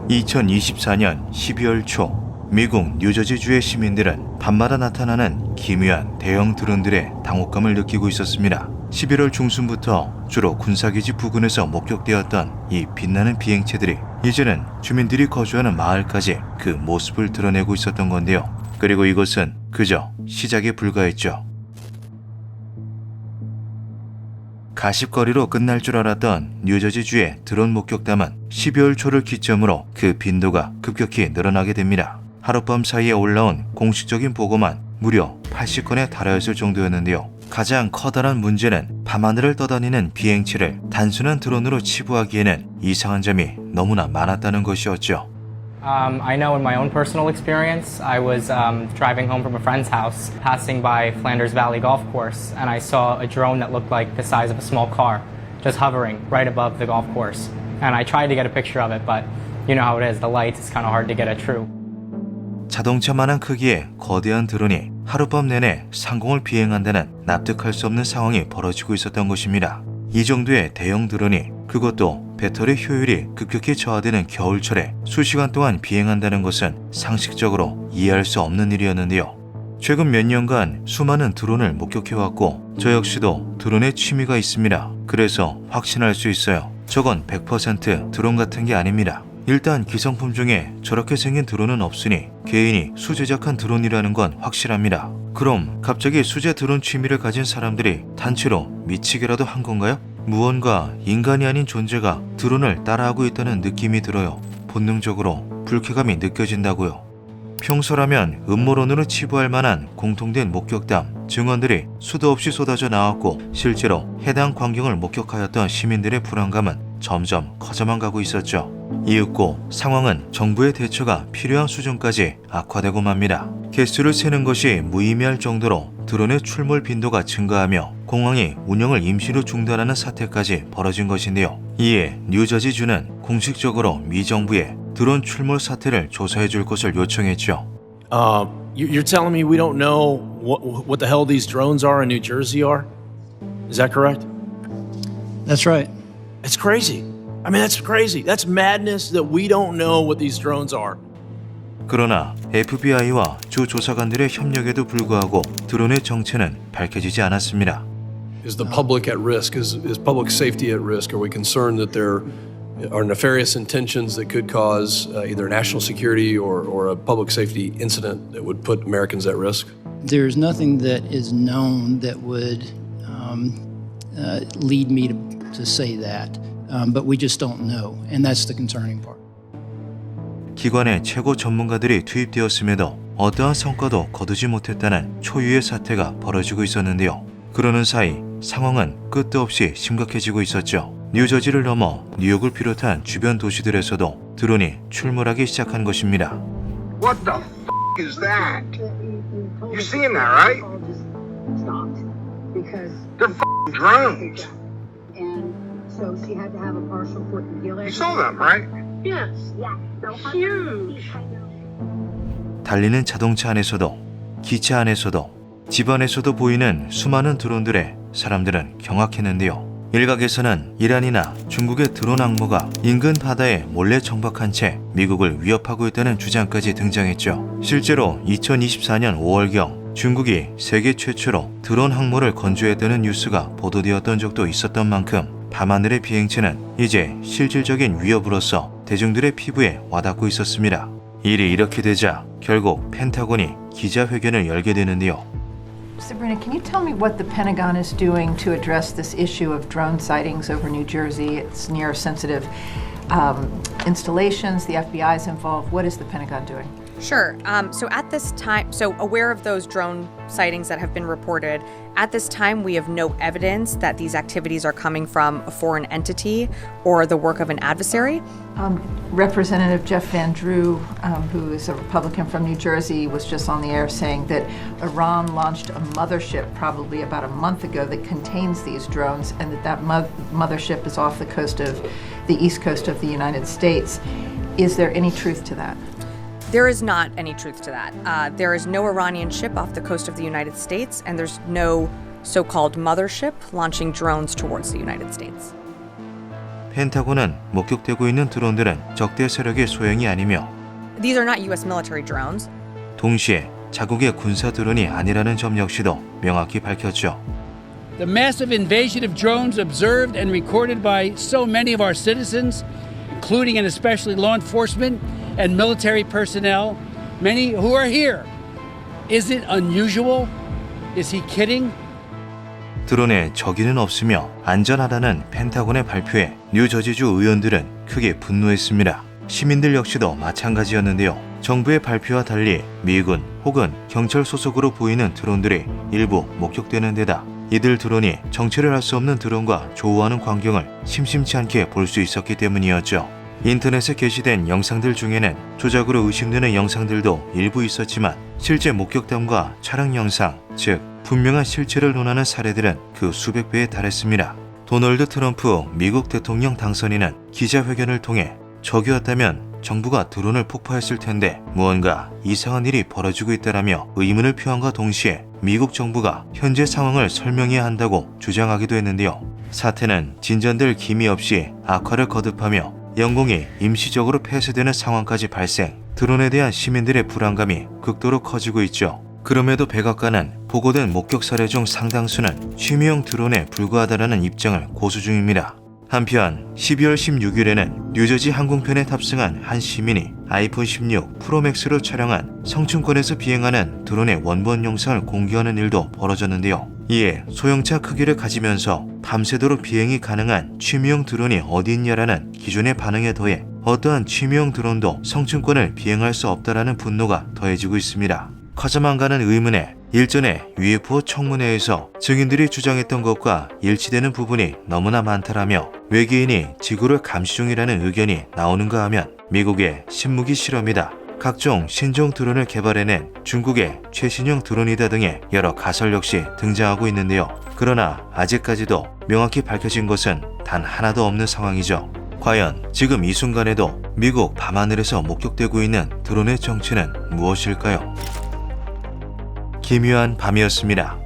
2024년 12월 초 미국 뉴저지주의 시민들은 밤마다 나타나는 기묘한 대형 드론들의 당혹감을 느끼고 있었습니다. 11월 중순부터 주로 군사기지 부근에서 목격되었던 이 빛나는 비행체들이 이제는 주민들이 거주하는 마을까지 그 모습을 드러내고 있었던 건데요. 그리고 이것은 그저 시작에 불과했죠. 가십거리로 끝날 줄 알았던 뉴저지주의 드론 목격담은 12월 초를 기점으로 그 빈도가 급격히 늘어나게 됩니다. 하룻밤 사이에 올라온 공식적인 보고만 무려 80건에 달하였을 정도였는데요. 가장 커다란 문제는 밤하늘을 떠다니는 비행체를 단순한 드론으로 치부하기에는 이상한 점이 너무나 많았다는 것이었죠. I know in my own personal experience, I was driving home from a friend's house, passing by Flanders Valley Golf Course, and I saw a drone that looked like the size of a small car, just hovering right above the golf course. And I tried to get a picture of it, but you know how it is, the light is kind of hard to get a true. 자동차만한 크기의 거대한 드론이 하룻밤 내내 상공을 비행한다는 납득할 수 없는 상황이 벌어지고 있었던 것입니다. 이 정도의 대형 드론이 그것도 배터리 효율이 급격히 저하되는 겨울철에 수시간 동안 비행한다는 것은 상식적으로 이해할 수 없는 일이었는데요. 최근 몇 년간 수많은 드론을 목격해왔고 저 역시도 드론에 취미가 있습니다. 그래서 확신할 수 있어요. 저건 100% 드론 같은 게 아닙니다. 일단 기성품 중에 저렇게 생긴 드론은 없으니 개인이 수제작한 드론이라는 건 확실합니다. 그럼 갑자기 수제 드론 취미를 가진 사람들이 단체로 미치게라도 한 건가요? 무언가 인간이 아닌 존재가 드론을 따라하고 있다는 느낌이 들어요. 본능적으로 불쾌감이 느껴진다고요. 평소라면 음모론으로 치부할 만한 공통된 목격담, 증언들이 수도 없이 쏟아져 나왔고 실제로 해당 광경을 목격하였던 시민들의 불안감은 점점 커져만 가고 있었죠. 이윽고 상황은 정부의 대처가 필요한 수준까지 악화되고 맙니다. 개수를 세는 것이 무의미할 정도로 드론의 출몰 빈도가 증가하며 공항이 운영을 임시로 중단하는 사태까지 벌어진 것인데요. 이에 뉴저지주는 공식적으로 미 정부에 드론 출몰 사태를 조사해 줄 것을 요청했죠. You're telling me we don't know what the hell these drones are in New Jersey are? Is that correct? That's right. It's crazy. I mean, that's crazy. That's madness that we don't know what these drones are. 그러나 FBI와 주 조사관들의 협력에도 불구하고 드론의 정체는 밝혀지지 않았습니다. Is the public at risk? Is public safety at risk? Are we concerned that there are nefarious intentions that could cause either national security or a public safety incident that would put Americans at risk? There's nothing that is known that would lead me to say that, but we just don't know, and that's the concerning part. 기관의 최고 전문가들이 투입되었음에도 어떠한 성과도 거두지 못했다는 초유의 사태가 벌어지고 있었는데요. 그러는 사이 상황은 끝도 없이 심각해지고 있었죠. 뉴저지를 넘어 뉴욕을 비롯한 주변 도시들에서도 드론이 출몰하기 시작한 것입니다. What the f*** is that? You seeing that, right? They're f***ing drones. So she had to have a partial foot healing. You saw them, right? Yes. Huge. 달리는 자동차 안에서도 기차 안에서도 집 안에서도 보이는 수많은 드론들에 사람들은 경악했는데요. 일각에서는 이란이나 중국의 드론 항모가 인근 바다에 몰래 정박한 채 미국을 위협하고 있다는 주장까지 등장했죠. 실제로 2024년 5월경 중국이 세계 최초로 드론 항모를 건조했다는 뉴스가 보도되었던 적도 있었던 만큼 밤하늘의 비행체는 이제 실질적인 위협으로서 대중들의 피부에 와닿고 있었습니다. 일이 이렇게 되자 결국 펜타곤이 기자회견을 열게 되는데요. Sabrina, can you tell me what the Pentagon is doing to address this issue of drone sightings over New Jersey? It's near sensitive installations. The FBI is involved. What is the Pentagon doing? Sure. So at this time, aware of those drone sightings that have been reported, at this time we have no evidence that these activities are coming from a foreign entity or the work of an adversary. Representative Jeff Van Drew, who is a Republican from New Jersey, was just on the air saying that Iran launched a mothership probably about a month ago that contains these drones, and that mothership is off the coast of the east coast of the United States. Is there any truth to that? There is not any truth to that. There is no Iranian ship off the coast of the United States, and there's no so-called mothership launching drones towards the United States. 펜타곤은 목격되고 있는 드론들은 적대 세력의 소형이 아니며 These are not US military drones. 동시에 자국의 군사 드론이 아니라는 점 역시도 명확히 밝혔죠. The massive invasion of drones observed and recorded by so many of our citizens, including and especially law enforcement and military personnel, many who are here. Is it unusual? Is he kidding? 드론에 적이는 없으며 안전하다는 펜타곤의 발표에 뉴저지주 의원들은 크게 분노했습니다. 시민들 역시도 마찬가지였는데요. 정부의 발표와 달리 미군 혹은 경찰 소속으로 보이는 드론들이 일부 목격되는 데다 이들 드론이 정체를 알 수 없는 드론과 조우하는 광경을 심심치 않게 볼 수 있었기 때문이었죠. 인터넷에 게시된 영상들 중에는 조작으로 의심되는 영상들도 일부 있었지만 실제 목격담과 촬영 영상, 즉 분명한 실체를 논하는 사례들은 그 수백 배에 달했습니다. 도널드 트럼프 미국 대통령 당선인은 기자회견을 통해 적이었다면 정부가 드론을 폭파했을 텐데 무언가 이상한 일이 벌어지고 있다라며 의문을 표한과 동시에 미국 정부가 현재 상황을 설명해야 한다고 주장하기도 했는데요. 사태는 진전될 기미 없이 악화를 거듭하며 영공이 임시적으로 폐쇄되는 상황까지 발생, 드론에 대한 시민들의 불안감이 극도로 커지고 있죠. 그럼에도 백악관은 보고된 목격 사례 중 상당수는 취미용 드론에 불과하다라는 입장을 고수 중입니다. 한편 12월 16일에는 뉴저지 항공편에 탑승한 한 시민이 아이폰 16 프로맥스를 촬영한 성층권에서 비행하는 드론의 원본 영상을 공개하는 일도 벌어졌는데요. 이에 소형차 크기를 가지면서 밤새도록 비행이 가능한 취미용 드론이 어디 있냐라는 기존의 반응에 더해 어떠한 취미용 드론도 성층권을 비행할 수 없다라는 분노가 더해지고 있습니다. 커져만 가는 의문에 일전에 UFO 청문회에서 증인들이 주장했던 것과 일치되는 부분이 너무나 많다라며 외계인이 지구를 감시 중이라는 의견이 나오는가 하면 미국의 신무기 실험이다, 각종 신종 드론을 개발해낸 중국의 최신형 드론이다 등의 여러 가설 역시 등장하고 있는데요. 그러나 아직까지도 명확히 밝혀진 것은 단 하나도 없는 상황이죠. 과연 지금 이 순간에도 미국 밤하늘에서 목격되고 있는 드론의 정체는 무엇일까요? 기묘한 밤이었습니다.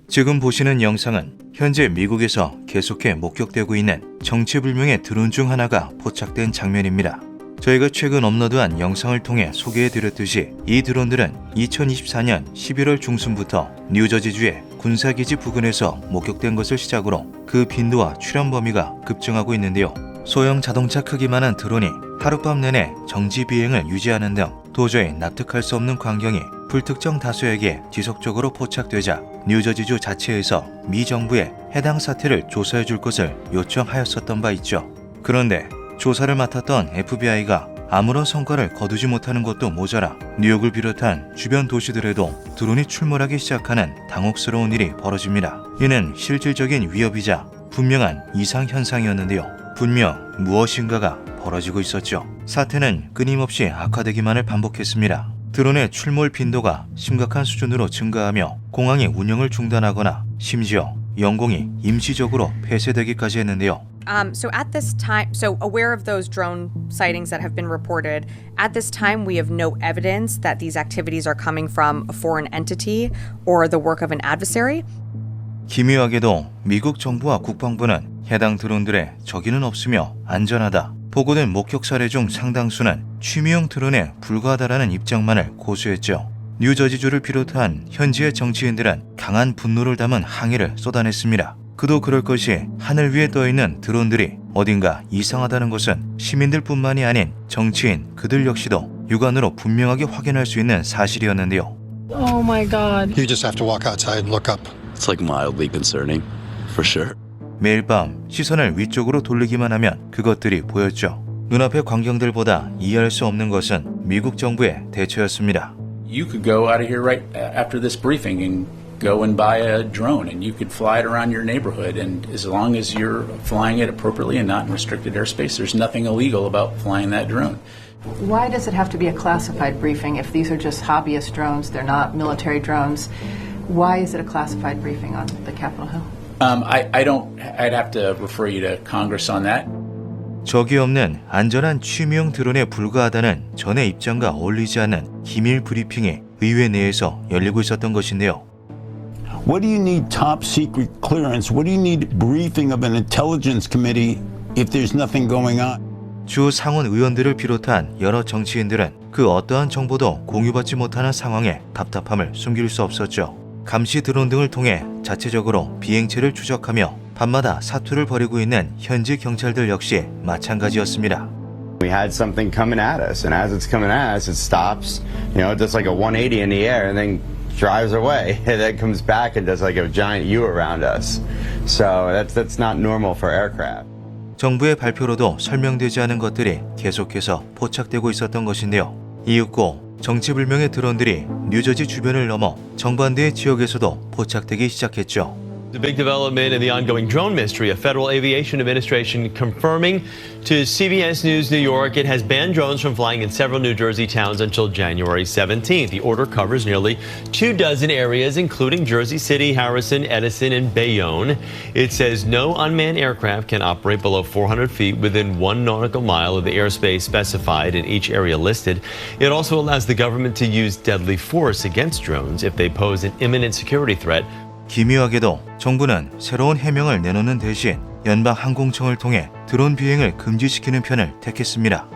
지금 보시는 영상은 현재 미국에서 계속해 목격되고 있는 정체불명의 드론 중 하나가 포착된 장면입니다. 저희가 최근 업로드한 영상을 통해 소개해드렸듯이 이 드론들은 2024년 11월 중순부터 뉴저지주의 군사기지 부근에서 목격된 것을 시작으로 그 빈도와 출현 범위가 급증하고 있는데요. 소형 자동차 크기만한 드론이 하룻밤 내내 정지 비행을 유지하는 등 도저히 납득할 수 없는 광경이 불특정 다수에게 지속적으로 포착되자 뉴저지주 자체에서 미 정부에 해당 사태를 조사해 줄 것을 요청하였었던 바 있죠. 그런데 조사를 맡았던 FBI가 아무런 성과를 거두지 못하는 것도 모자라 뉴욕을 비롯한 주변 도시들에도 드론이 출몰하기 시작하는 당혹스러운 일이 벌어집니다. 이는 실질적인 위협이자 분명한 이상 현상이었는데요. 분명 무엇인가가 벌어지고 있었죠. 사태는 끊임없이 악화되기만을 반복했습니다. 드론의 출몰 빈도가 심각한 수준으로 증가하며 공항이 운영을 중단하거나 심지어 영공이 임시적으로 폐쇄되기까지 했는데요. So at this time, so aware of those drone sightings that have been reported, at this time we have no evidence that these activities are coming from a foreign entity or the work of an adversary. 기묘하게도 미국 정부와 국방부는 해당 드론들의 적이는 없으며 안전하다, 보고된 목격 사례 중 상당수는 취미용 드론에 불과하다라는 입장만을 고수했죠. 뉴저지주를 비롯한 현지의 정치인들은 강한 분노를 담은 항의를 쏟아냈습니다. 그도 그럴 것이 하늘 위에 떠있는 드론들이 어딘가 이상하다는 것은 시민들뿐만이 아닌 정치인 그들 역시도 육안으로 분명하게 확인할 수 있는 사실이었는데요. Oh my God. You just have to walk outside and look up. It's like mildly concerning, for sure. 매일 밤 시선을 위쪽으로 돌리기만 하면 그것들이 보였죠. 눈앞의 광경들보다 이해할 수 없는 것은 미국 정부의 대처였습니다. You could go out of here right after this briefing and go and buy a drone and you could fly it around your neighborhood, and as long as you're flying it appropriately and not in restricted airspace, there's nothing illegal about flying that drone. Why does it have to be a classified briefing if these are just hobbyist drones, they're not military drones? Why is it a classified briefing on the Capitol Hill? I'd have to refer you to Congress on that. 적이 없는 안전한 취미용 드론에 불과하다는 전의 입장과 어울리지 않는 기밀 브리핑이 의회 내에서 열리고 있었던 것인데요. What do you need top secret clearance? What do you need briefing of an intelligence committee if there's nothing going on? 주 상원 의원들을 비롯한 여러 정치인들은 그 어떠한 정보도 공유받지 못하는 상황에 답답함을 숨길 수 없었죠. 감시 드론 등을 통해 자체적으로 비행체를 추적하며 밤마다 사투를 벌이고 있는 현지 경찰들 역시 마찬가지였습니다. We had something coming at us, and as it's coming at us, it stops, just like a 180 in the air, and then drives away, and then comes back and does like a giant U around us. So that's not normal for aircraft. 정부의 발표로도 설명되지 않은 것들이 계속해서 포착되고 있었던 것인데요. 이윽고 정체불명의 드론들이 뉴저지 주변을 넘어 정반대의 지역에서도 포착되기 시작했죠. The big development in the ongoing drone mystery, a Federal Aviation Administration confirming to CBS News New York it has banned drones from flying in several New Jersey towns until January 17th. The order covers nearly 24 areas, including Jersey City, Harrison, Edison, and Bayonne. It says no unmanned aircraft can operate below 400 feet within 1 nautical mile of the airspace specified in each area listed. It also allows the government to use deadly force against drones if they pose an imminent security threat. 기묘하게도 정부는 새로운 해명을 내놓는 대신 연방항공청을 통해 드론 비행을 금지시키는 편을 택했습니다.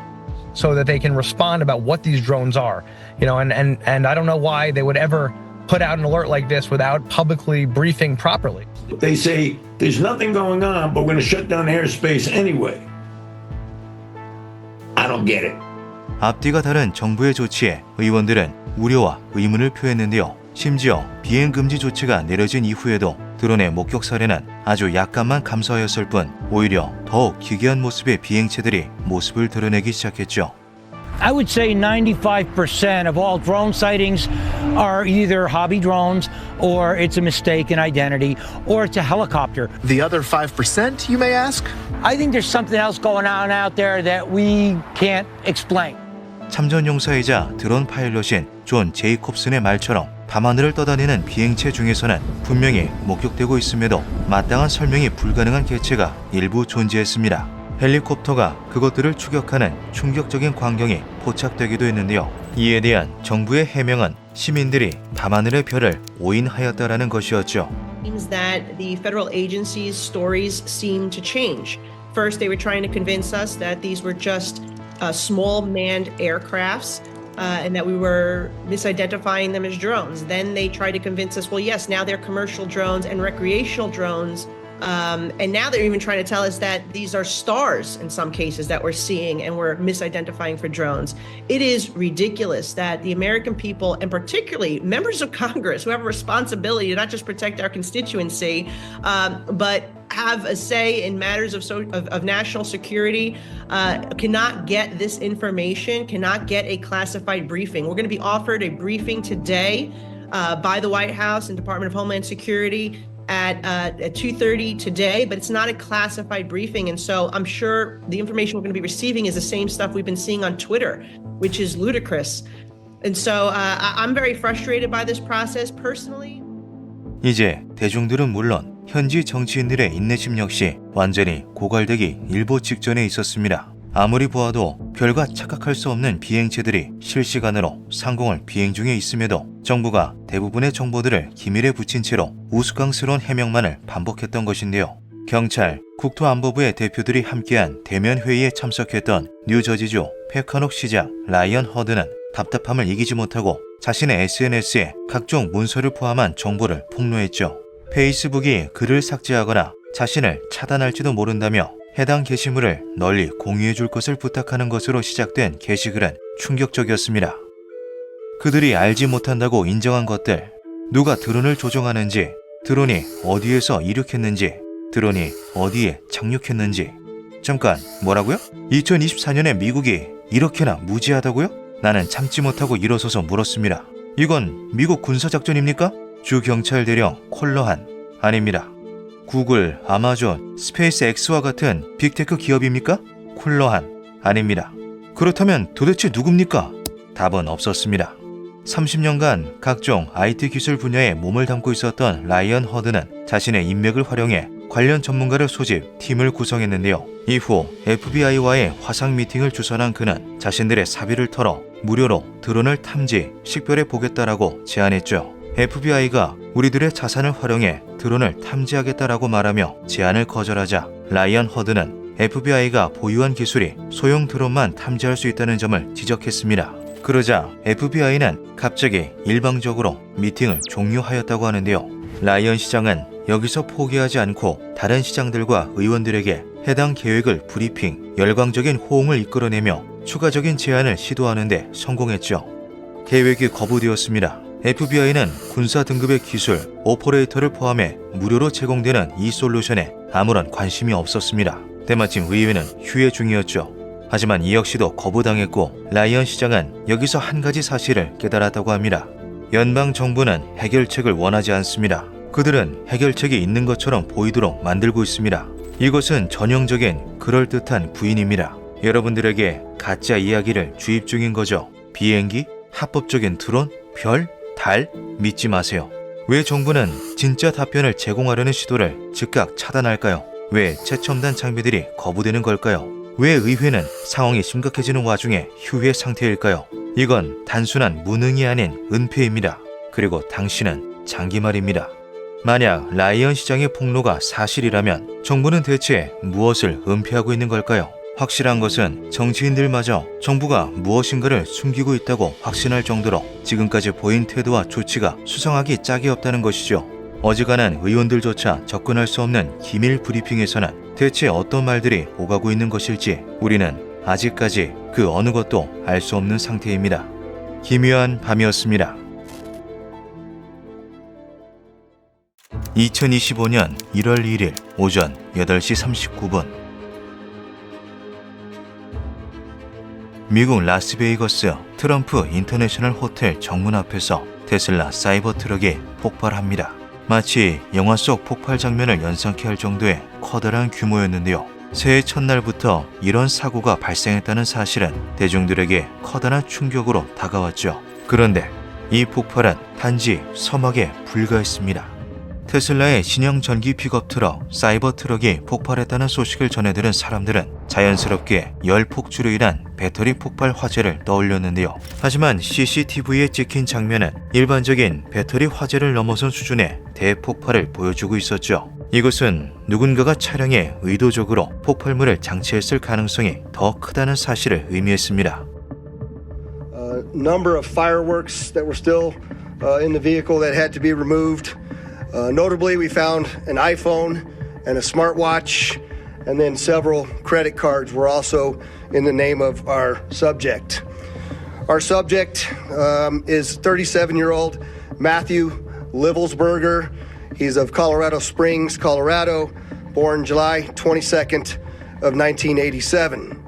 So that they can respond about what these drones are. And I don't know why they would ever put out an alert like this without publicly briefing properly. They say there's nothing going on, but we're going to shut down airspace anyway. I don't get it. 앞뒤가 다른 정부의 조치에 의원들은 우려와 의문을 표했는데요. 심지어 비행 금지 조치가 내려진 이후에도 드론의 목격 사례는 아주 약간만 감소하였을 뿐 오히려 더욱 기괴한 모습의 비행체들이 모습을 드러내기 시작했죠. I would say 95% of all drone sightings are either hobby drones or it's a mistaken identity or it's a helicopter. The other 5%, you may ask? I think there's something else going on out there that we can't explain. 참전 용사이자 드론 파일럿인 존 제이콥슨의 말처럼 밤하늘을 떠다니는 비행체 중에서는 분명히 목격되고 있음에도 마땅한 설명이 불가능한 개체가 일부 존재했습니다. 헬리콥터가 그것들을 추격하는 충격적인 광경이 포착되기도 했는데요. 이에 대한 정부의 해명은 시민들이 밤하늘의 별을 오인하였다라는 것이었죠. Seems that the federal agencies' stories seem to change. First, they were trying to convince us that these were just small manned aircrafts. And that we were misidentifying them as drones. Then they tried to convince us, well, yes, now they're commercial drones and recreational drones. And now they're even trying to tell us that these are stars in some cases that we're seeing and we're misidentifying for drones. It is ridiculous that the American people, and particularly members of Congress who have a responsibility to not just protect our constituency, but have a say in matters of national security, cannot get this information, cannot get a classified briefing. We're going to be offered a briefing today by the White House and Department of Homeland Security at 2:30 today, but it's not a classified briefing. And so I'm sure the information we're going to be receiving is the same stuff we've been seeing on Twitter, which is ludicrous. And so I'm very frustrated by this process personally. 이제 대중들은 물론 현지 정치인들의 인내심 역시 완전히 고갈되기 일보 직전에 있었습니다. 아무리 보아도 별과 착각할 수 없는 비행체들이 실시간으로 상공을 비행 중에 있음에도 정부가 대부분의 정보들을 기밀에 붙인 채로 우스꽝스러운 해명만을 반복했던 것인데요. 경찰, 국토안보부의 대표들이 함께한 대면 회의에 참석했던 뉴저지주 페카녹 시장 라이언 허드는 답답함을 이기지 못하고 자신의 SNS에 각종 문서를 포함한 정보를 폭로했죠. 페이스북이 글을 삭제하거나 자신을 차단할지도 모른다며 해당 게시물을 널리 공유해 줄 것을 부탁하는 것으로 시작된 게시글은 충격적이었습니다. 그들이 알지 못한다고 인정한 것들, 누가 드론을 조종하는지, 드론이 어디에서 이륙했는지, 드론이 어디에 착륙했는지. 잠깐, 뭐라고요? 2024년에 미국이 이렇게나 무지하다고요? 나는 참지 못하고 일어서서 물었습니다. 이건 미국 군사작전입니까? 주 경찰 대령 콜러한. 아닙니다. 구글, 아마존, 스페이스X와 같은 빅테크 기업입니까? 콜러한. 아닙니다. 그렇다면 도대체 누굽니까? 답은 없었습니다. 30년간 각종 IT 기술 분야에 몸을 담고 있었던 라이언 허드는 자신의 인맥을 활용해 관련 전문가를 소집, 팀을 구성했는데요. 이후 FBI와의 화상 미팅을 주선한 그는 자신들의 사비를 털어 무료로 드론을 탐지, 식별해 보겠다라고 제안했죠. FBI가 우리들의 자산을 활용해 드론을 탐지하겠다라고 말하며 제안을 거절하자 라이언 허드는 FBI가 보유한 기술이 소형 드론만 탐지할 수 있다는 점을 지적했습니다. 그러자 FBI는 갑자기 일방적으로 미팅을 종료하였다고 하는데요. 라이언 시장은 여기서 포기하지 않고 다른 시장들과 의원들에게 해당 계획을 브리핑, 열광적인 호응을 이끌어내며 추가적인 제안을 시도하는데 성공했죠. 계획이 거부되었습니다. FBI는 군사 등급의 기술, 오퍼레이터를 포함해 무료로 제공되는 이 솔루션에 아무런 관심이 없었습니다. 때마침 의회는 휴회 중이었죠. 하지만 이 역시도 거부당했고 라이언 시장은 여기서 한 가지 사실을 깨달았다고 합니다. 연방 정부는 해결책을 원하지 않습니다. 그들은 해결책이 있는 것처럼 보이도록 만들고 있습니다. 이것은 전형적인 그럴듯한 부인입니다. 여러분들에게 가짜 이야기를 주입 중인 거죠. 비행기, 합법적인 드론, 별, 달 믿지 마세요. 왜 정부는 진짜 답변을 제공하려는 시도를 즉각 차단할까요? 왜 최첨단 장비들이 거부되는 걸까요? 왜 의회는 상황이 심각해지는 와중에 휴회 상태일까요? 이건 단순한 무능이 아닌 은폐입니다. 그리고 당신은 장기말입니다. 만약 라이언 시장의 폭로가 사실이라면 정부는 대체 무엇을 은폐하고 있는 걸까요? 확실한 것은 정치인들마저 정부가 무엇인가를 숨기고 있다고 확신할 정도로 지금까지 보인 태도와 조치가 수상하기 짝이 없다는 것이죠. 어지간한 의원들조차 접근할 수 없는 기밀 브리핑에서는 대체 어떤 말들이 오가고 있는 것일지 우리는 아직까지 그 어느 것도 알 수 없는 상태입니다. 기묘한 밤이었습니다. 2025년 1월 1일 오전 8시 39분 미국 라스베이거스 트럼프 인터내셔널 호텔 정문 앞에서 테슬라 사이버 트럭이 폭발합니다. 마치 영화 속 폭발 장면을 연상케 할 정도의 커다란 규모였는데요. 새해 첫날부터 이런 사고가 발생했다는 사실은 대중들에게 커다란 충격으로 다가왔죠. 그런데 이 폭발은 단지 서막에 불과했습니다. 테슬라의 신형 전기 픽업 트럭 사이버 트럭이 폭발했다는 소식을 전해들은 사람들은 자연스럽게 열 폭주로 인한 배터리 폭발 화재를 떠올렸는데요. 하지만 CCTV에 찍힌 장면은 일반적인 배터리 화재를 넘어선 수준의 대폭발을 보여주고 있었죠. 이것은 누군가가 차량에 의도적으로 폭발물을 장치했을 가능성이 더 크다는 사실을 의미했습니다. Number of fireworks that were still in the vehicle that had to be removed. Notably, we found an iPhone and a smartwatch, and then several credit cards were also in the name of our subject. Our subject is 37-year-old Matthew Livelsberger. He's of Colorado Springs, Colorado, born July 22nd of 1987.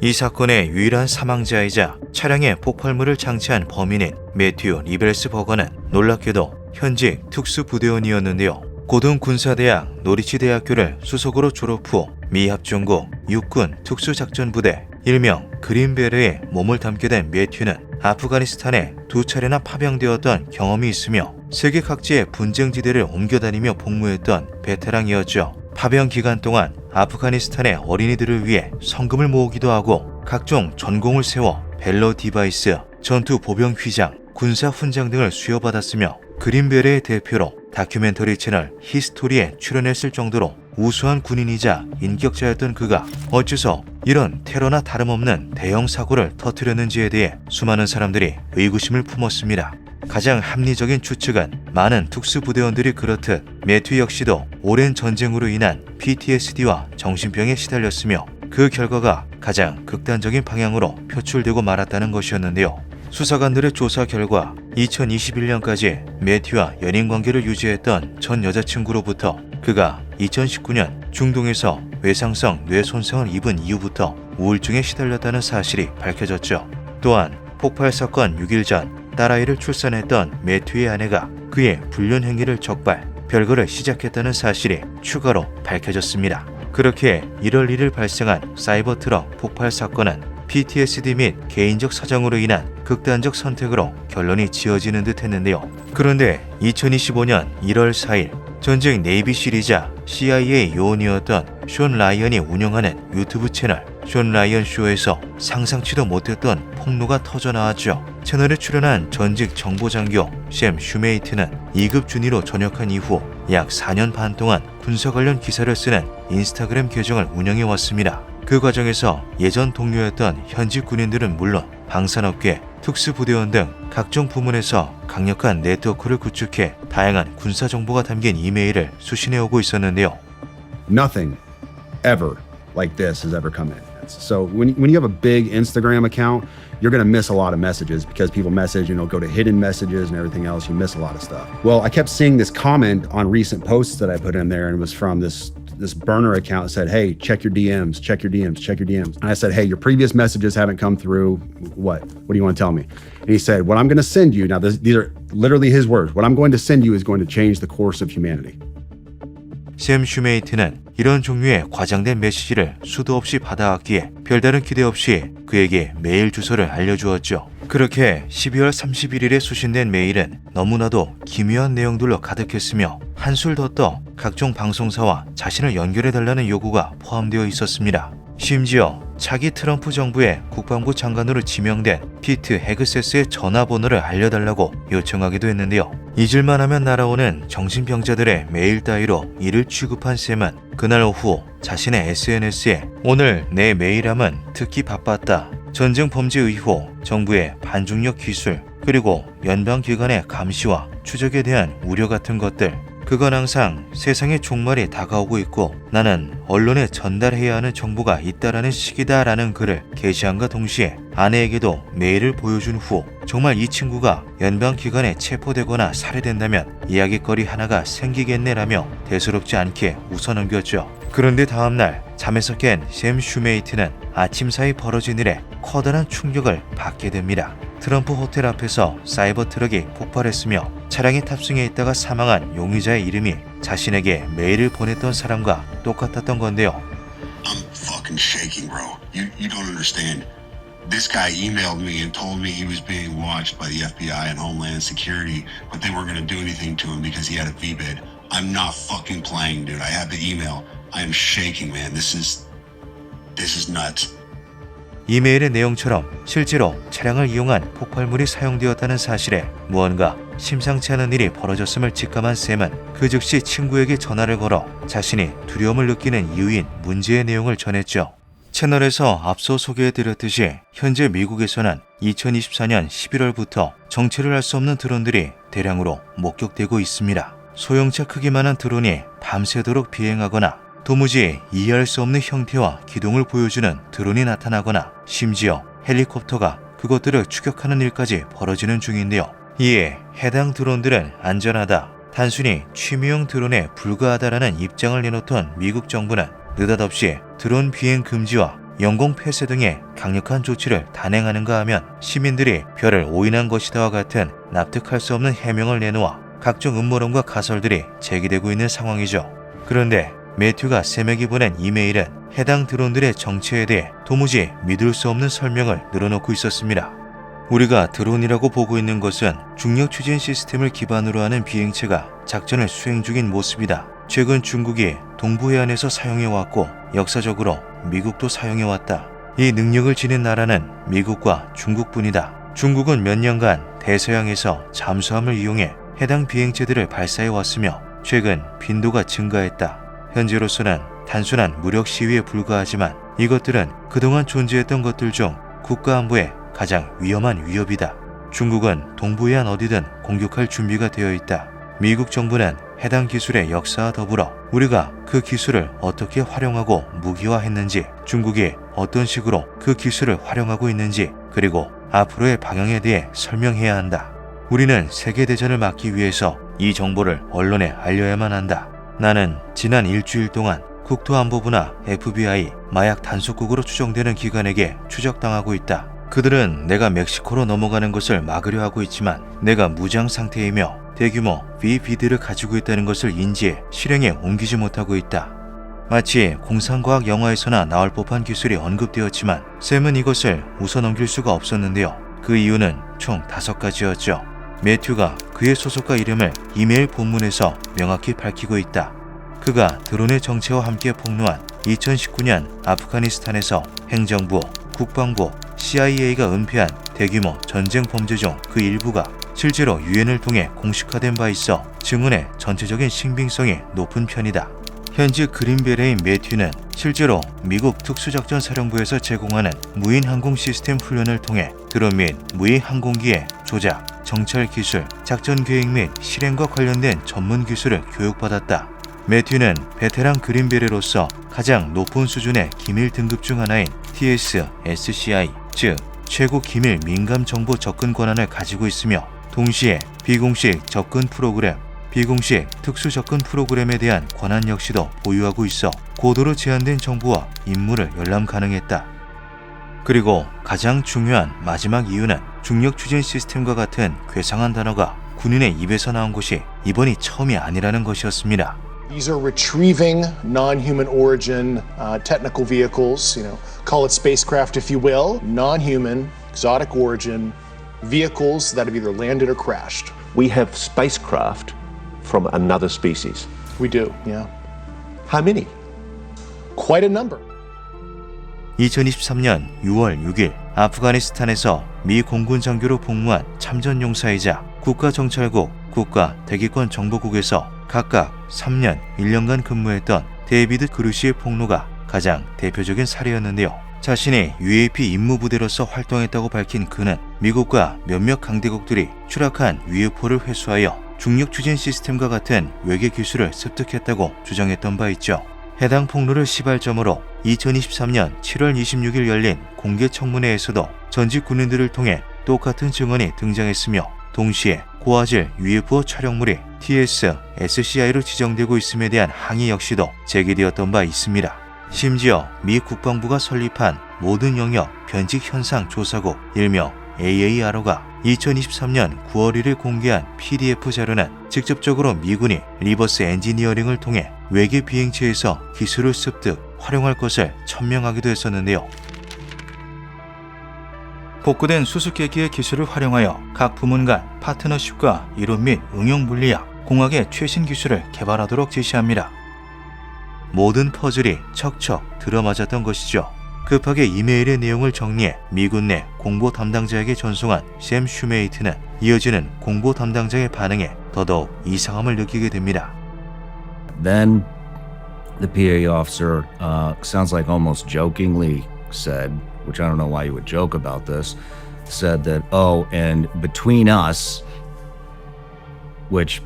이 사건의 유일한 사망자이자 차량에 폭발물을 장치한 범인인 매튜 리벨스버거는 놀랍게도 현직 특수부대원이었는데요. 고등군사대학 노리치대학교를 수석으로 졸업 후 미합중국 육군 특수작전부대 일명 그린베르에 몸을 담게 된 매튜는 아프가니스탄에 2차례나 파병되었던 경험이 있으며 세계 각지의 분쟁지대를 옮겨다니며 복무했던 베테랑이었죠. 파병 기간 동안 아프가니스탄의 어린이들을 위해 성금을 모으기도 하고 각종 전공을 세워 벨로 디바이스, 전투 보병 휘장, 군사 훈장 등을 수여받았으며 그린베르의 대표로 다큐멘터리 채널 히스토리에 출연했을 정도로 우수한 군인이자 인격자였던 그가 어째서 이런 테러나 다름없는 대형 사고를 터뜨렸는지에 대해 수많은 사람들이 의구심을 품었습니다. 가장 합리적인 추측은 많은 특수부대원들이 그렇듯 매튜 역시도 오랜 전쟁으로 인한 PTSD와 정신병에 시달렸으며 그 결과가 가장 극단적인 방향으로 표출되고 말았다는 것이었는데요. 수사관들의 조사 결과 2021년까지 매튜와 연인관계를 유지했던 전 여자친구로부터 그가 2019년 중동에서 외상성 뇌 손상을 입은 이후부터 우울증에 시달렸다는 사실이 밝혀졌죠. 또한 폭발 사건 6일 전 딸아이를 출산했던 매튜의 아내가 그의 불륜 행위를 적발, 별거를 시작했다는 사실이 추가로 밝혀졌습니다. 그렇게 1월 1일 발생한 사이버 트럭 폭발 사건은 PTSD 및 개인적 사정으로 인한 극단적 선택으로 결론이 지어지는 듯 했는데요. 그런데 2025년 1월 4일 전직 네이비실이자 CIA 요원이었던 숀 라이언이 운영하는 유튜브 채널 존 라이언 쇼에서 상상치도 못했던 폭로가 터져나왔죠. 채널에 출연한 전직 정보장교 샘 슈메이트는 2급 준위로 전역한 이후 약 4년 반 동안 군사 관련 기사를 쓰는 인스타그램 계정을 운영해왔습니다. 그 과정에서 예전 동료였던 현직 군인들은 물론 방산업계, 특수부대원 등 각종 부문에서 강력한 네트워크를 구축해 다양한 군사 정보가 담긴 이메일을 수신해오고 있었는데요. Nothing ever like this has ever come in. So when you have a big Instagram account, you're going to miss a lot of messages because people message, go to hidden messages and everything else. You miss a lot of stuff. Well, I kept seeing this comment on recent posts that I put in there, and it was from this burner account that said, hey, check your DMs, check your DMs, check your DMs. And I said, hey, your previous messages haven't come through. What do you want to tell me? And he said, what I'm going to send you, now these are literally his words, what I'm going to send you is going to change the course of humanity. 샘 슈메이트는 이런 종류의 과장된 메시지를 수도 없이 받아왔기에 별다른 기대 없이 그에게 메일 주소를 알려주었죠. 그렇게 12월 31일에 수신된 메일은 너무나도 기묘한 내용들로 가득했으며 한술 더 떠 각종 방송사와 자신을 연결해달라는 요구가 포함되어 있었습니다. 심지어 차기 트럼프 정부의 국방부 장관으로 지명된 피트 헤그세스의 전화번호를 알려달라고 요청하기도 했는데요. 잊을만 하면 날아오는 정신병자들의 메일 따위로 이를 취급한 샘은 그날 오후 자신의 SNS에 오늘 내 메일함은 특히 바빴다. 전쟁 범죄 의혹, 정부의 반중력 기술, 그리고 연방기관의 감시와 추적에 대한 우려 같은 것들. 그건 항상 세상의 종말이 다가오고 있고 나는 언론에 전달해야 하는 정보가 있다라는 시기다라는 글을 게시함과 동시에 아내에게도 메일을 보여준 후 정말 이 친구가 연방기관에 체포되거나 살해된다면 이야기거리 하나가 생기겠네라며 대수롭지 않게 웃어넘겼죠. 그런데 다음날 잠에서 깬 샘 슈메이트는 아침 사이 벌어진 일에 커다란 충격을 받게 됩니다. 트럼프 호텔 앞에서 사이버 트럭이 폭발했으며 차량에 탑승해 있다가 사망한 용의자의 이름이 자신에게 메일을 보냈던 사람과 똑같았던 건데요. I'm fucking shaking, bro. You don't understand. This guy emailed me and told me he was being watched by the FBI and Homeland Security, but they weren't going to do anything to him because he had a VBID. I'm not fucking playing, dude. I have the email. I am shaking, man. This is nuts. 이메일의 내용처럼 실제로 차량을 이용한 폭발물이 사용되었다는 사실에 무언가 심상치 않은 일이 벌어졌음을 직감한 샘은 그 즉시 친구에게 전화를 걸어 자신이 두려움을 느끼는 이유인 문제의 내용을 전했죠. 채널에서 앞서 소개해드렸듯이 현재 미국에서는 2024년 11월부터 정체를 알 수 없는 드론들이 대량으로 목격되고 있습니다. 소형차 크기만한 드론이 밤새도록 비행하거나 도무지 이해할 수 없는 형태와 기동을 보여주는 드론이 나타나거나 심지어 헬리콥터가 그것들을 추격하는 일까지 벌어지는 중인데요. 이에 해당 드론들은 안전하다, 단순히 취미용 드론에 불과하다라는 입장을 내놓던 미국 정부는 느닷없이 드론 비행 금지와 영공 폐쇄 등의 강력한 조치를 단행하는가 하면 시민들이 별을 오인한 것이다와 같은 납득할 수 없는 해명을 내놓아 각종 음모론과 가설들이 제기되고 있는 상황이죠. 그런데 매튜가 샘에게 보낸 이메일은 해당 드론들의 정체에 대해 도무지 믿을 수 없는 설명을 늘어놓고 있었습니다. 우리가 드론이라고 보고 있는 것은 중력 추진 시스템을 기반으로 하는 비행체가 작전을 수행 중인 모습이다. 최근 중국이 동부해안에서 사용해왔고 역사적으로 미국도 사용해왔다. 이 능력을 지닌 나라는 미국과 중국뿐이다. 중국은 몇 년간 대서양에서 잠수함을 이용해 해당 비행체들을 발사해왔으며 최근 빈도가 증가했다. 현재로서는 단순한 무력 시위에 불과하지만 이것들은 그동안 존재했던 것들 중 국가안보에 가장 위험한 위협이다. 중국은 동부해안 어디든 공격할 준비가 되어 있다. 미국 정부는 해당 기술의 역사와 더불어 우리가 그 기술을 어떻게 활용하고 무기화했는지, 중국이 어떤 식으로 그 기술을 활용하고 있는지, 그리고 앞으로의 방향에 대해 설명해야 한다. 우리는 세계대전을 막기 위해서 이 정보를 언론에 알려야만 한다. 나는 지난 일주일 동안 국토안보부나 FBI, 마약 단속국으로 추정되는 기관에게 추적당하고 있다. 그들은 내가 멕시코로 넘어가는 것을 막으려 하고 있지만 내가 무장 상태이며 대규모 VBD를 가지고 있다는 것을 인지해 실행에 옮기지 못하고 있다. 마치 공상과학 영화에서나 나올 법한 기술이 언급되었지만 샘은 이것을 웃어넘길 수가 없었는데요. 그 이유는 총 5가지였죠. 매튜가 그의 소속과 이름을 이메일 본문에서 명확히 밝히고 있다. 그가 드론의 정체와 함께 폭로한 2019년 아프가니스탄에서 행정부, 국방부, CIA가 은폐한 대규모 전쟁 범죄 중 그 일부가 실제로 유엔을 통해 공식화된 바 있어 증언의 전체적인 신빙성이 높은 편이다. 현지 그린베레인 매튜는 실제로 미국 특수작전사령부에서 제공하는 무인 항공 시스템 훈련을 통해 드론 및 무인 항공기의 조작, 정찰 기술, 작전 계획 및 실행과 관련된 전문 기술을 교육받았다. 매튜는 베테랑 그린베레로서 가장 높은 수준의 기밀 등급 중 하나인 TS/SCI, 즉 최고 기밀 민감 정보 접근 권한을 가지고 있으며 동시에 비공식 접근 프로그램, 비공식 특수 접근 프로그램에 대한 권한 역시도 보유하고 있어 고도로 제한된 정보와 임무를 열람 가능했다. 그리고 가장 중요한 마지막 이유는 중력 추진 시스템과 같은 괴상한 단어가 군인의 입에서 나온 것이 이번이 처음이 아니라는 것이었습니다. These are retrieving non-human origin technical vehicles, call it spacecraft if you will, non-human, exotic origin vehicles that have either landed or crashed. We have spacecraft from another species. We do, yeah. How many? Quite a number. 2023년 6월 6일 아프가니스탄에서 미 공군 장교로 복무한 참전용사이자 국가정찰국, 국가대기권 정보국에서 각각 3년, 1년간 근무했던 데이비드 그루시의 폭로가 가장 대표적인 사례였는데요. 자신이 UAP 임무부대로서 활동했다고 밝힌 그는 미국과 몇몇 강대국들이 추락한 UFO를 회수하여 중력 추진 시스템과 같은 외계 기술을 습득했다고 주장했던 바 있죠. 해당 폭로를 시발점으로 2023년 7월 26일 열린 공개 청문회에서도 전직 군인들을 통해 똑같은 증언이 등장했으며 동시에 고화질 UFO 촬영물이 TS/SCI로 지정되고 있음에 대한 항의 역시도 제기되었던 바 있습니다. 심지어 미 국방부가 설립한 모든 영역 변직 현상 조사국 일명 AARO가 2023년 9월 1일 공개한 PDF 자료는 직접적으로 미군이 리버스 엔지니어링을 통해 외계 비행체에서 기술을 습득, 활용할 것을 천명하기도 했었는데요. 복구된 수수께끼의 기술을 활용하여 각 부문 간 파트너십과 이론 및 응용 물리학, 공학의 최신 기술을 개발하도록 지시합니다. 모든 퍼즐이 척척 들어맞았던 것이죠. 급하게 이메일의 내용을 정리해 미군 내 공보 담당자에게 전송한 샘 슈메이트는 이어지는 공보 담당자의 반응에 더더욱 이상함을 느끼게 됩니다. Then the PA officer sounds like almost jokingly said, which I don't know why you would joke about this, said that, oh, and between us, which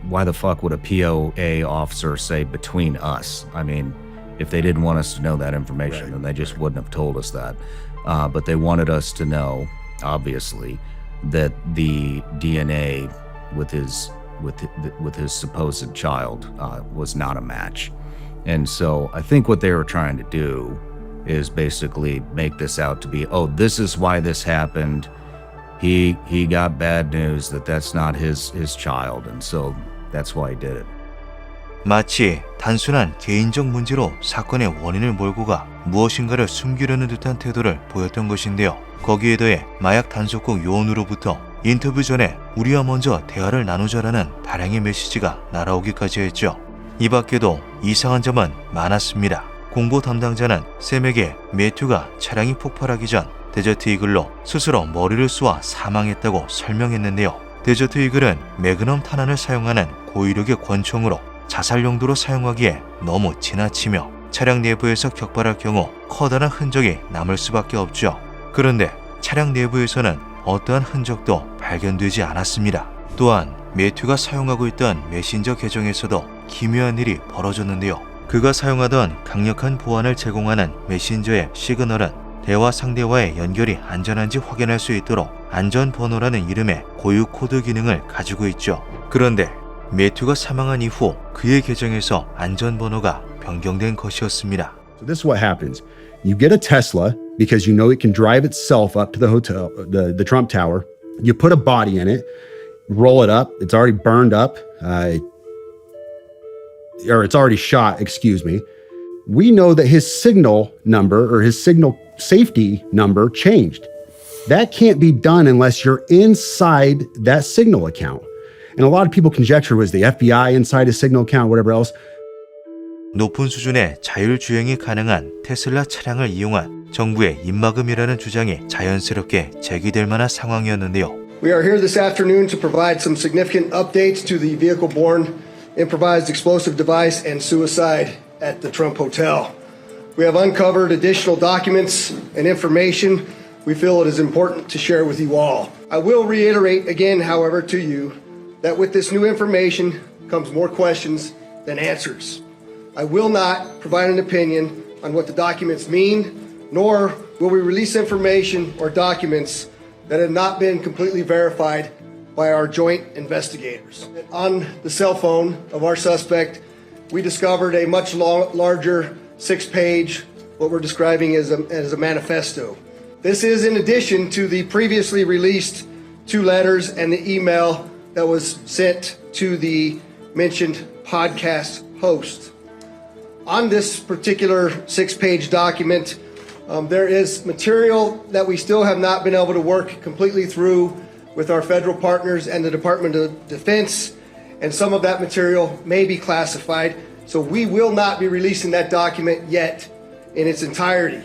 why the fuck would a POA officer say between us? I mean, if they didn't want us to know that information, then they just wouldn't have told us that. But they wanted us to know, obviously, that the DNA with his supposed child was not a match. And so I think what they were trying to do is basically make this out to be, oh, this is why this happened. He got bad news that that's not his child, and so that's why he did it. 마치 단순한 개인적 문제로 사건의 원인을 몰고 가 무엇인가를 숨기려는 듯한 태도를 보였던 것인데요. 거기에 더해 마약 단속국 요원으로부터 인터뷰 전에 우리와 먼저 대화를 나누자라는 다량의 메시지가 날아오기까지 했죠. 이 밖에도 이상한 점은 많았습니다. 공보 담당자는 샘에게 매튜가 차량이 폭발하기 전 데저트 이글로 스스로 머리를 쏘아 사망했다고 설명했는데요. 데저트 이글은 매그넘 탄환을 사용하는 고위력의 권총으로 자살 용도로 사용하기에 너무 지나치며 차량 내부에서 격발할 경우 커다란 흔적이 남을 수밖에 없죠. 그런데 차량 내부에서는 어떠한 흔적도 발견되지 않았습니다. 또한 매튜가 사용하고 있던 메신저 계정에서도 기묘한 일이 벌어졌는데요. 그가 사용하던 강력한 보안을 제공하는 메신저의 시그널은 대화 상대와의 연결이 안전한지 확인할 수 있도록 안전번호라는 이름의 고유 코드 기능을 가지고 있죠. 그런데 매튜가 사망한 이후 그의 계정에서 안전번호가 변경된 것이었습니다. So this is what happens. You get a Tesla because you know it can drive itself up to the hotel, the Trump Tower. You put a body in it, roll it up. It's already burned up, or it's already shot, excuse me. We know that his signal number or his signal safety number changed. That can't be done unless you're inside that signal account. And a lot of people conjecture, was the FBI inside his signal account, whatever else. 높은 수준의 자율주행이 가능한 테슬라 차량을 이용한 정부의 입막음이라는 주장이 자연스럽게 제기될 만한 상황이었는데요. We are here this afternoon to provide some significant updates to the vehicle-borne improvised explosive device and suicide at the Trump Hotel. We have uncovered additional documents and information we feel it is important to share with you all. I will reiterate again, however, to you that with this new information comes more questions than answers. I will not provide an opinion on what the documents mean, nor will we release information or documents that have not been completely verified by our joint investigators. On the cell phone of our suspect, we discovered a much larger 6-page, what we're describing as a manifesto. This is in addition to the previously released 2 letters and the email that was sent to the mentioned podcast host. On this particular 6-page document, there is material that we still have not been able to work completely through with our federal partners and the Department of Defense, and some of that material may be classified, so we will not be releasing that document yet in its entirety.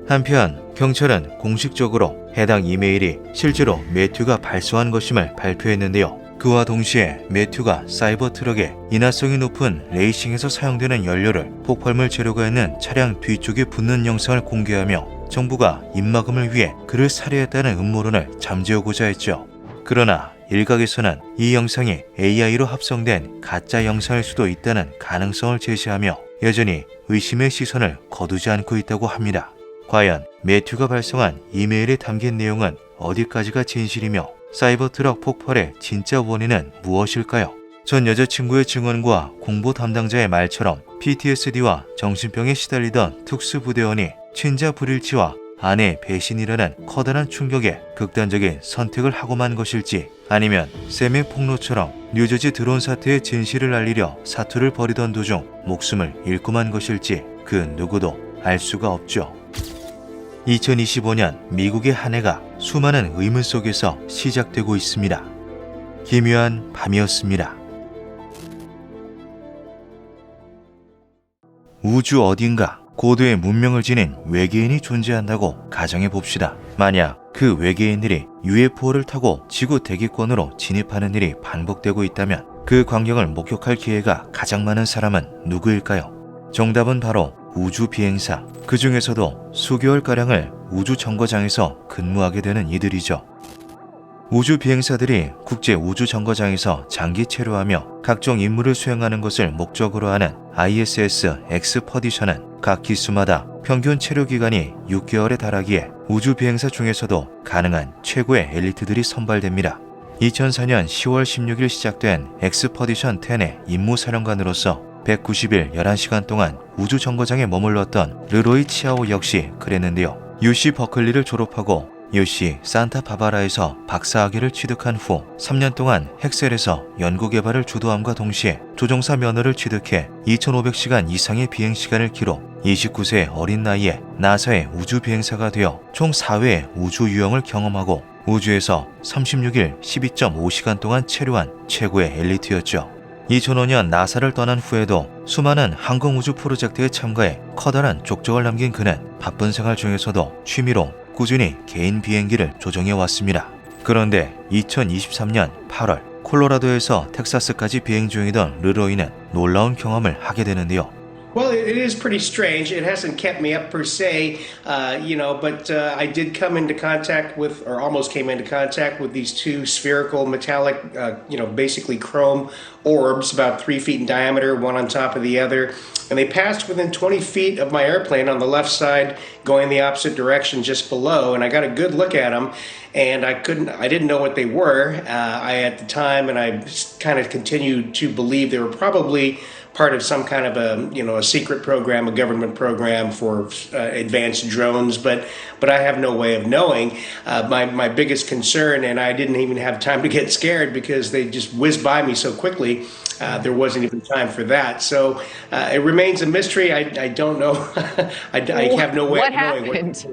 한편 경찰은 공식적으로 해당 이메일이 실제로 매튜가 발송한 것임을 발표했는데요. 그와 동시에 매튜가 사이버 트럭에 인화성이 높은 레이싱에서 사용되는 연료를 폭발물 재료가 있는 차량 뒤쪽에 붓는 영상을 공개하며 정부가 입막음을 위해 그를 살해했다는 음모론을 잠재우고자 했죠. 그러나 일각에서는 이 영상이 AI로 합성된 가짜 영상일 수도 있다는 가능성을 제시하며 여전히 의심의 시선을 거두지 않고 있다고 합니다. 과연 매튜가 발송한 이메일에 담긴 내용은 어디까지가 진실이며 사이버 트럭 폭발의 진짜 원인은 무엇일까요? 전 여자친구의 증언과 공보 담당자의 말처럼 PTSD와 정신병에 시달리던 특수부대원이 친자 불일치와 아내 배신이라는 커다란 충격에 극단적인 선택을 하고 만 것일지, 아니면 샘의 폭로처럼 뉴저지 드론 사태의 진실을 알리려 사투를 벌이던 도중 목숨을 잃고 만 것일지 그 누구도 알 수가 없죠. 2025년 미국의 한 해가 수많은 의문 속에서 시작되고 있습니다. 기묘한 밤이었습니다. 우주 어딘가 고도의 문명을 지닌 외계인이 존재한다고 가정해 봅시다. 만약 그 외계인들이 UFO를 타고 지구 대기권으로 진입하는 일이 반복되고 있다면 그 광경을 목격할 기회가 가장 많은 사람은 누구일까요? 정답은 바로 우주 비행사, 그 중에서도 수개월가량을 우주 정거장에서 근무하게 되는 이들이죠. 우주 비행사들이 국제 우주 정거장에서 장기 체류하며 각종 임무를 수행하는 것을 목적으로 하는 ISS 엑스퍼디션은 각 기수마다 평균 체류 기간이 6개월에 달하기에 우주 비행사 중에서도 가능한 최고의 엘리트들이 선발됩니다. 2004년 10월 16일 시작된 엑스퍼디션 10의 임무사령관으로서 190일 11시간 동안 우주 정거장에 머물렀던 르로이 치아오 역시 그랬는데요. UC 버클리를 졸업하고 UC 산타바바라에서 박사학위를 취득한 후 3년 동안 헥셀에서 연구개발을 주도함과 동시에 조종사 면허를 취득해 2500시간 이상의 비행시간을 기록, 29세 어린 나이에 나사의 우주 비행사가 되어 총 4회의 우주 유영을 경험하고 우주에서 36일 12.5시간 동안 체류한 최고의 엘리트였죠. 2005년 나사를 떠난 후에도 수많은 항공우주 프로젝트에 참가해 커다란 족적을 남긴 그는 바쁜 생활 중에서도 취미로 꾸준히 개인 비행기를 조종해 왔습니다. 그런데 2023년 8월 콜로라도에서 텍사스까지 비행 중이던 르로이는 놀라운 경험을 하게 되는데요. Well, it is pretty strange. It hasn't kept me up per se, but I did come into contact with, or almost came into contact with these 2 spherical metallic, basically chrome orbs about 3 feet in diameter, one on top of the other. And they passed within 20 feet of my airplane on the left side, going the opposite direction just below. And I got a good look at them, and I didn't know what they were at the time, and I kind of continued to believe they were probably part of some kind of a secret program, a government program for advanced drones, but I have no way of knowing. My biggest concern, and I didn't even have time to get scared because they just whizzed by me so quickly. There wasn't even time for that. So it remains a mystery. I don't know. I have no way of knowing what happened.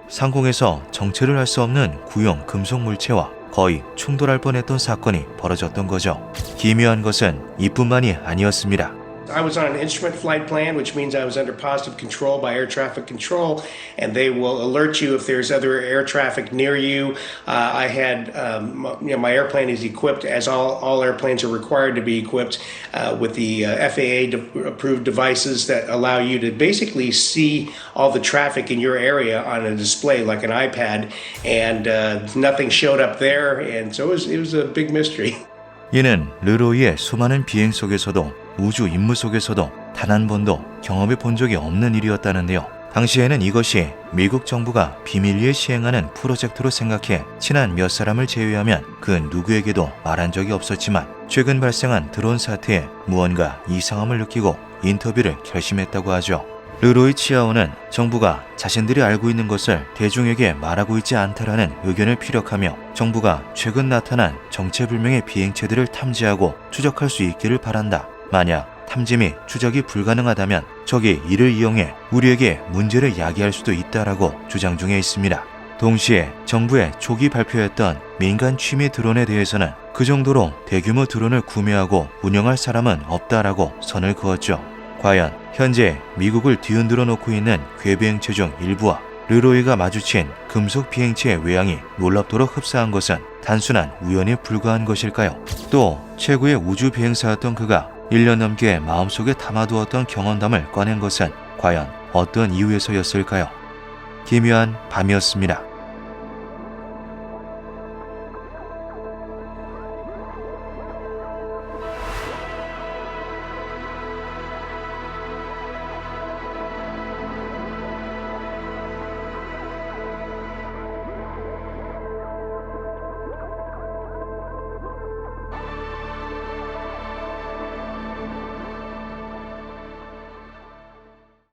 상공에서 정체를 알 수 없는 구형 금속 물체와 거의 충돌할 뻔했던 사건이 벌어졌던 거죠. 기묘한 것은 이뿐만이 아니었습니다. I was on an instrument flight plan, which means I was under positive control by air traffic control, and they will alert you if there's other air traffic near you. I had, my airplane is equipped, as all airplanes are required to be equipped, with the FAA-approved devices that allow you to basically see all the traffic in your area on a display like an iPad, and nothing showed up there, and so it was a big mystery. 이는 르로이의 수많은 비행 속에서도 우주 임무 속에서도 단 한 번도 경험해 본 적이 없는 일이었다는데요. 당시에는 이것이 미국 정부가 비밀리에 시행하는 프로젝트로 생각해 친한 몇 사람을 제외하면 그 누구에게도 말한 적이 없었지만 최근 발생한 드론 사태에 무언가 이상함을 느끼고 인터뷰를 결심했다고 하죠. 르로이 치아오는 정부가 자신들이 알고 있는 것을 대중에게 말하고 있지 않다라는 의견을 피력하며 정부가 최근 나타난 정체불명의 비행체들을 탐지하고 추적할 수 있기를 바란다. 만약 탐지 및 추적이 불가능하다면 적이 이를 이용해 우리에게 문제를 야기할 수도 있다라고 주장 중에 있습니다. 동시에 정부의 초기 발표했던 민간 취미 드론에 대해서는 그 정도로 대규모 드론을 구매하고 운영할 사람은 없다라고 선을 그었죠. 과연 현재 미국을 뒤흔들어 놓고 있는 궤비행체 중 일부와 르로이가 마주친 금속 비행체의 외양이 놀랍도록 흡사한 것은 단순한 우연에 불과한 것일까요? 또 최고의 우주 비행사였던 그가 1년 넘게 마음속에 담아두었던 경험담을 꺼낸 것은 과연 어떤 이유에서였을까요? 기묘한 밤이었습니다.